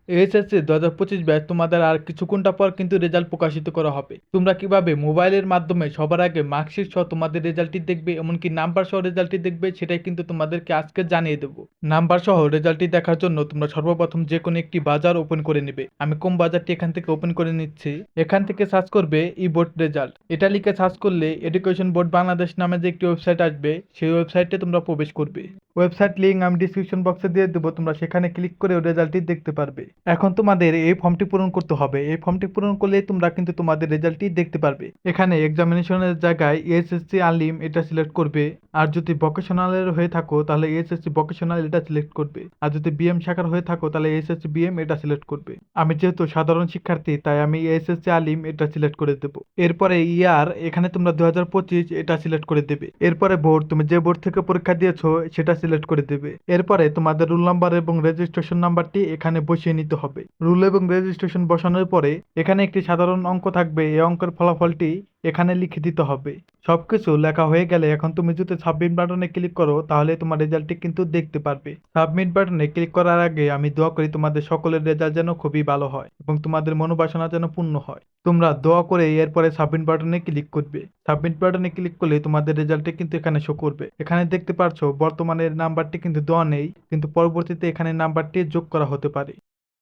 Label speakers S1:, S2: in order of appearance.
S1: HSC 2025 batch তোমাদের আর কিছুক্ষণটা পর কিন্তু রেজাল্ট প্রকাশিত করা হবে। তোমরা কিভাবে মোবাইলের মাধ্যমে সবার আগে মার্কশিট সহ তোমাদের রেজাল্টটি দেখবে, এমনকি নাম্বার সহ রেজাল্টটি দেখবে, সেটাই কিন্তু তোমাদেরকে আজকে জানিয়ে দেবো। নাম্বার সহ রেজাল্টটি দেখার জন্য তোমরা সর্বপ্রথম যে কোনো একটি বাজার ওপেন করে নেবে। আমি কোন বাজারটি এখান থেকে ওপেন করে নিচ্ছি। এখান থেকে সার্চ করবে ই বোর্ড রেজাল্ট। এটা লিখে সার্চ করলে এডুকেশন বোর্ড বাংলাদেশ নামে যে একটি ওয়েবসাইট আসবে, সেই ওয়েবসাইটে তোমরা প্রবেশ করবে। ওয়েবসাইট লিঙ্ক আমি ডিসক্রিপশন বক্সে দিয়ে দেবো, তোমরা সেখানে ক্লিক করে রেজাল্টটি দেখতে পারবে। এখন তোমাদের এই ফর্মটি পূরণ করতে হবে। এই ফর্মটি পূরণ করলে তোমরা কিন্তু তোমাদের রেজাল্টটি দেখতে পারবে। এখানে এক্সামিনেশনের জায়গায় এসএসসি আনলিম এটা সিলেক্ট করবে। আর যদি ভোকেশনালের হয়ে থাকো তাহলে এসএসসি ভোকেশনাল এটা সিলেক্ট করবে। আর যদি বিএম শাখার হয়ে থাকো তাহলে এসএসসি বিএম এটা সিলেক্ট করবে। আমি যেহেতু সাধারণ শিক্ষার্থী তাই আমি এসএসসি আলিম এটা সিলেক্ট করে দেবো। এরপরে ইয়ার এখানে তোমরা 2025 এটা সিলেক্ট করে দেবে। এরপরে বোর্ড, তুমি যে বোর্ড থেকে পরীক্ষা দিয়েছো সেটা সিলেক্ট করে দেবে। এরপরে তোমাদের রোল নাম্বার এবং রেজিস্ট্রেশন নাম্বারটি এখানে বসিয়ে নিতে হবে। রুল এবং রেজিস্ট্রেশন বসানোর পরে এখানে একটি সাধারণ অঙ্ক থাকবে, এই অঙ্কের ফলাফলটি এখানে লিখে দিতে হবে। সবকিছু লেখা হয়ে গেলে এখন তুমি যদি সাবমিট বাটনে ক্লিক করো তাহলে তোমার রেজাল্টটি কিন্তু দেখতে পারবে। সাবমিট বাটনে ক্লিক করার আগে আমি দোয়া করি তোমাদের সকলের রেজাল্ট যেন খুবই ভালো হয় এবং তোমাদের মনোবাসনা যেন পূর্ণ হয়। তোমরা দোয়া করে এরপরে সাবমিট বাটনে ক্লিক করবে। সাবমিট বাটনে ক্লিক করলে তোমাদের রেজাল্টটি কিন্তু এখানে শো করবে। এখানে দেখতে পাচ্ছ বর্তমানের নাম্বারটি কিন্তু দেওয়া নেই, কিন্তু পরবর্তীতে এখানে নাম্বারটি যোগ করা হতে পারে।